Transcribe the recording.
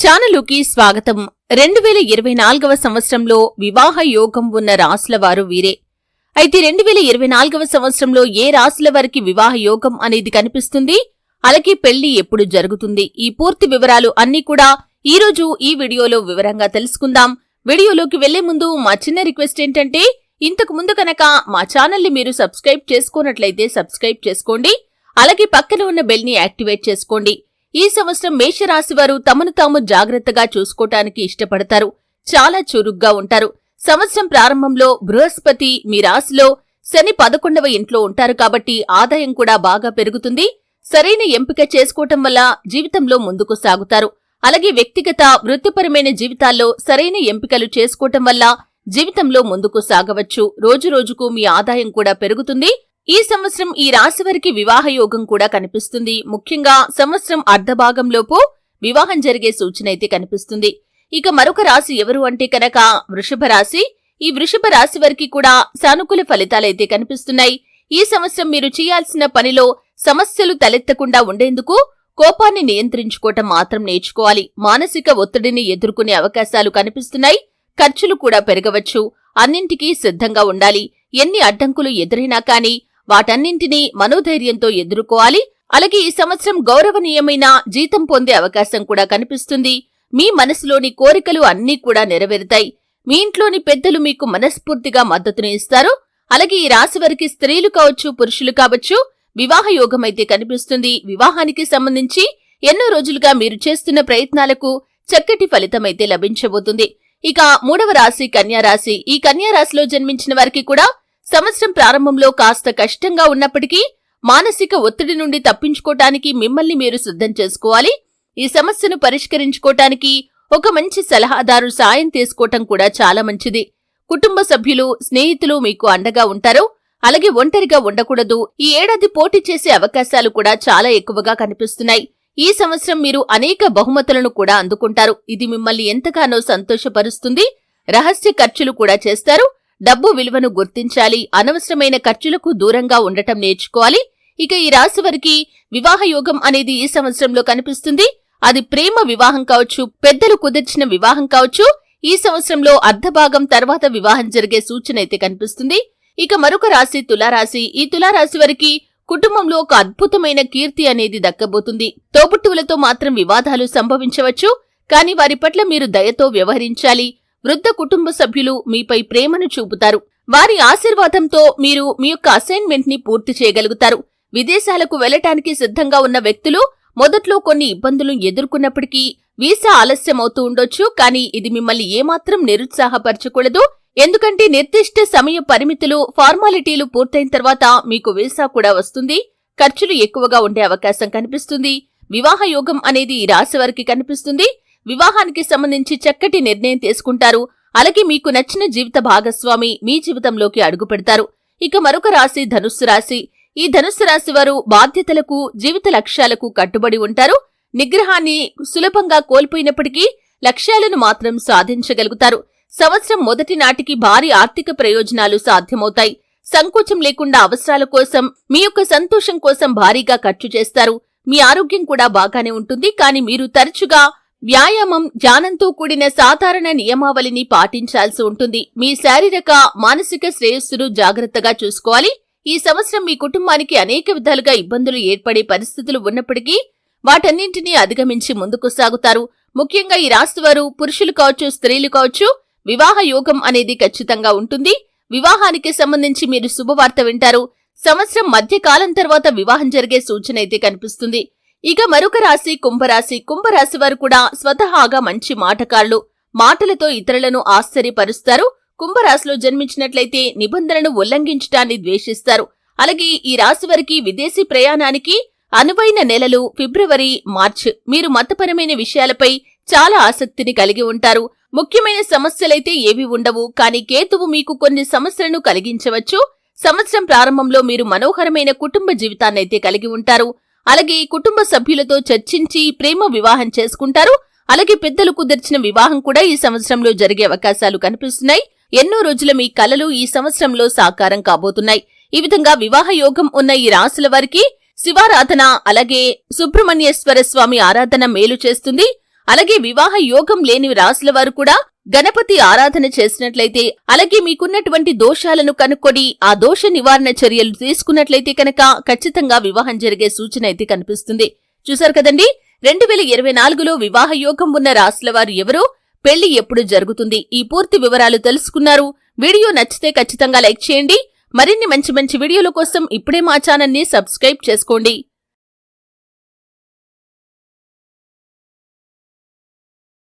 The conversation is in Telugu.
ఛానలుకి స్వాగతం. 2024వ సంవత్సరంలో వివాహ యోగం ఉన్న రాశుల వారు వీరే. అయితే 2024వ సంవత్సరంలో ఏ రాశుల వారికి వివాహ యోగం అనేది కనిపిస్తుంది, అలాగే పెళ్లి ఎప్పుడు జరుగుతుంది, ఈ పూర్తి వివరాలు అన్నీ కూడా ఈ రోజు ఈ వీడియోలో వివరంగా తెలుసుకుందాం. వీడియోలోకి వెళ్లే ముందు మా చిన్న రిక్వెస్ట్ ఏంటంటే, ఇంతకు ముందు కనుక మా ఛానల్ ని మీరు సబ్స్క్రైబ్ చేసుకోనట్లయితే సబ్స్క్రైబ్ చేసుకోండి, అలాగే పక్కన ఉన్న బెల్ ని యాక్టివేట్ చేసుకోండి. ఈ సంవత్సరం మేషరాశి వారు తమను తాము జాగ్రత్తగా చూసుకోవటానికి ఇష్టపడతారు. చాలా చురుగ్గా ఉంటారు. సంవత్సరం ప్రారంభంలో బృహస్పతి మీ రాశిలో, శని 11వ ఇంట్లో ఉంటారు కాబట్టి ఆదాయం కూడా బాగా పెరుగుతుంది. సరైన ఎంపిక చేసుకోవటం వల్ల జీవితంలో ముందుకు సాగుతారు. అలాగే వ్యక్తిగత వృత్తిపరమైన జీవితాల్లో సరైన ఎంపికలు చేసుకోవటం వల్ల జీవితంలో ముందుకు సాగవచ్చు. రోజురోజుకు మీ ఆదాయం కూడా పెరుగుతుంది. ఈ సంవత్సరం ఈ రాశి వారికి వివాహ యోగం కూడా కనిపిస్తుంది. ముఖ్యంగా సంవత్సరం అర్ధభాగంలోపు వివాహం జరిగే సూచన అయితే కనిపిస్తుంది. ఇక మరొక రాశి ఎవరు అంటే కనుక వృషభ రాశి. ఈ వృషభ రాశి వారికి కూడా సానుకూల ఫలితాలైతే కనిపిస్తున్నాయి. ఈ సంవత్సరం మీరు చేయాల్సిన పనిలో సమస్యలు తలెత్తకుండా ఉండేందుకు కోపాన్ని నియంత్రించుకోవటం మాత్రం నేర్చుకోవాలి. మానసిక ఒత్తిడిని ఎదుర్కొనే అవకాశాలు కనిపిస్తున్నాయి. ఖర్చులు కూడా పెరగవచ్చు. అన్నింటికీ సిద్ధంగా ఉండాలి. ఎన్ని అడ్డంకులు ఎదురైనా కానీ వాటన్నింటినీ మనోధైర్యంతో ఎదుర్కోవాలి. అలాగే ఈ సంవత్సరం గౌరవనీయమైన జీతం పొందే అవకాశం కూడా కనిపిస్తుంది. మీ మనసులోని కోరికలు అన్నీ కూడా నెరవేరుతాయి. మీ ఇంట్లోని పెద్దలు మీకు మనస్ఫూర్తిగా మద్దతుని ఇస్తారు. అలాగే ఈ రాశి వారికి స్త్రీలు కావచ్చు, పురుషులు కావచ్చు, వివాహ యోగం అయితే కనిపిస్తుంది. వివాహానికి సంబంధించి ఎన్నో రోజులుగా మీరు చేస్తున్న ప్రయత్నాలకు చక్కటి ఫలితం అయితే లభించబోతుంది. ఇక మూడవ రాశి కన్యారాశి. ఈ కన్యారాశిలో జన్మించిన వారికి కూడా సంవత్సరం ప్రారంభంలో కాస్త కష్టంగా ఉన్నప్పటికీ మానసిక ఒత్తిడి నుండి తప్పించుకోవటానికి మిమ్మల్ని మీరు సిద్ధం చేసుకోవాలి. ఈ సమస్యను పరిష్కరించుకోవటానికి ఒక మంచి సలహాదారు సాయం తీసుకోవటం కూడా చాలా మంచిది. కుటుంబ సభ్యులు, స్నేహితులు మీకు అండగా ఉంటారు. అలాగే ఒంటరిగా ఉండకూడదు. ఈ ఏడాది పోటీ చేసే అవకాశాలు కూడా చాలా ఎక్కువగా కనిపిస్తున్నాయి. ఈ సంవత్సరం మీరు అనేక బహుమతులను కూడా అందుకుంటారు. ఇది మిమ్మల్ని ఎంతగానో సంతోషపరుస్తుంది. రహస్య ఖర్చులు కూడా చేస్తారు. డబ్బు విలువను గుర్తించాలి. అనవసరమైన ఖర్చులకు దూరంగా ఉండటం నేర్చుకోవాలి. ఇక ఈ రాశి వారికి వివాహ యోగం అనేది ఈ సంవత్సరంలో కనిపిస్తుంది. అది ప్రేమ వివాహం కావచ్చు, పెద్దలు కుదిర్చిన వివాహం కావచ్చు. ఈ సంవత్సరంలో అర్ధభాగం తర్వాత వివాహం జరిగే సూచన అయితే కనిపిస్తుంది. ఇక మరొక రాశి తులారాశి. ఈ తులారాశి వారికి కుటుంబంలో ఒక అద్భుతమైన కీర్తి అనేది దక్కబోతుంది. తోబుట్టువులతో మాత్రం వివాదాలు సంభవించవచ్చు, కానీ వారి పట్ల మీరు దయతో వ్యవహరించాలి. వృద్ధ కుటుంబ సభ్యులు మీపై ప్రేమను చూపుతారు. వారి ఆశీర్వాదంతో మీరు మీ యొక్క అసైన్మెంట్ ని పూర్తి చేయగలుగుతారు. విదేశాలకు వెళ్లటానికి సిద్ధంగా ఉన్న వ్యక్తులు మొదట్లో కొన్ని ఇబ్బందులు ఎదుర్కొన్నప్పటికీ వీసా ఆలస్యమవుతూ ఉండొచ్చు, కానీ ఇది మిమ్మల్ని ఏమాత్రం నిరుత్సాహపరచకూడదు. ఎందుకంటే నిర్దిష్ట సమయ పరిమితులు, ఫార్మాలిటీలు పూర్తయిన తర్వాత మీకు వీసా కూడా వస్తుంది. ఖర్చులు ఎక్కువగా ఉండే అవకాశం కనిపిస్తుంది. వివాహ యోగం అనేది ఈ రాశి వారికి కనిపిస్తుంది. వివాహానికి సంబంధించి చక్కటి నిర్ణయం తీసుకుంటారు. అలాగే మీకు నచ్చిన జీవిత భాగస్వామి మీ జీవితంలోకి అడుగు పెడతారు. ఇక మరొక రాశి ధనుస్సు రాశి. ఈ ధనుస్సు రాశి వారు బాధ్యతలకు, జీవిత లక్ష్యాలకు కట్టుబడి ఉంటారు. నిగ్రహాన్ని సులభంగా కోల్పోయినప్పటికీ లక్ష్యాలను మాత్రం సాధించగలుగుతారు. సంవత్సరం మొదటి నాటికి భారీ ఆర్థిక ప్రయోజనాలు సాధ్యమవుతాయి. సంకోచం లేకుండా అవసరాల కోసం, మీ యొక్క సంతోషం కోసం భారీగా ఖర్చు చేస్తారు. మీ ఆరోగ్యం కూడా బాగానే ఉంటుంది, కానీ మీరు తరచుగా వ్యాయామం, ధ్యానంతో కూడిన సాధారణ నియమావళిని పాటించాల్సి ఉంటుంది. మీ శారీరక, మానసిక శ్రేయస్సును జాగ్రత్తగా చూసుకోవాలి. ఈ సంవత్సరం మీ కుటుంబానికి అనేక విధాలుగా ఇబ్బందులు ఏర్పడే పరిస్థితులు ఉన్నప్పటికీ వాటన్నింటినీ అధిగమించి ముందుకు సాగుతారు. ముఖ్యంగా ఈ రాశివారు పురుషులు కావచ్చు, స్త్రీలు కావచ్చు, వివాహ యోగం అనేది ఖచ్చితంగా ఉంటుంది. వివాహానికి సంబంధించి మీరు శుభవార్త వింటారు. సంవత్సరం మధ్యకాలం తర్వాత వివాహం జరిగే సూచన అయితే కనిపిస్తుంది. ఇక మరొక రాశి కుంభరాశి. కుంభరాశి వారు కూడా స్వతహాగా మంచి మాటకాళ్లు. మాటలతో ఇతరులను ఆశ్చర్యపరుస్తారు. కుంభరాశిలో జన్మించినట్లయితే నిబంధనను ఉల్లంఘించడాన్ని ద్వేషిస్తారు. అలాగే ఈ రాశి వారికి విదేశీ ప్రయాణానికి అనువైన నెలలు ఫిబ్రవరి, మార్చ్. మీరు మతపరమైన విషయాలపై చాలా ఆసక్తిని కలిగి ఉంటారు. ముఖ్యమైన సమస్యలైతే ఏవి ఉండవు, కానీ కేతువు మీకు కొన్ని సమస్యలను కలిగించవచ్చు. సంవత్సరం ప్రారంభంలో మీరు మనోహరమైన కుటుంబ జీవితాన్నైతే కలిగి ఉంటారు. అలాగే కుటుంబ సభ్యులతో చర్చించి ప్రేమ వివాహం చేసుకుంటారు. అలాగే పెద్దలు కుదిర్చిన వివాహం కూడా ఈ సంవత్సరంలో జరిగే అవకాశాలు కనిపిస్తున్నాయి. ఎన్నో రోజుల మీ కలలు ఈ సంవత్సరంలో సాకారం కాబోతున్నాయి. ఈ విధంగా వివాహ యోగం ఉన్న ఈ రాశుల వారికి శివారాధన, అలాగే సుబ్రహ్మణ్యేశ్వర స్వామి ఆరాధన మేలు చేస్తుంది. అలాగే వివాహ యోగం లేని రాశుల వారు కూడా గణపతి ఆరాధన చేసినట్లయితే, అలాగే మీకున్నటువంటి దోషాలను కనుక్కొని ఆ దోష నివారణ చర్యలు తీసుకున్నట్లయితే కనుక ఖచ్చితంగా వివాహం జరిగే సూచన అయితే కనిపిస్తుంది. చూశారు కదండి, 2024లో వివాహ యోగం ఉన్న రాశుల వారు ఎవరో, పెళ్లి ఎప్పుడు జరుగుతుంది, ఈ పూర్తి వివరాలు తెలుసుకున్నారు. వీడియో నచ్చితే ఖచ్చితంగా లైక్ చేయండి. మరిన్ని మంచి మంచి వీడియోల కోసం ఇప్పుడే మా ఛానల్ ని సబ్స్క్రైబ్ చేసుకోండి.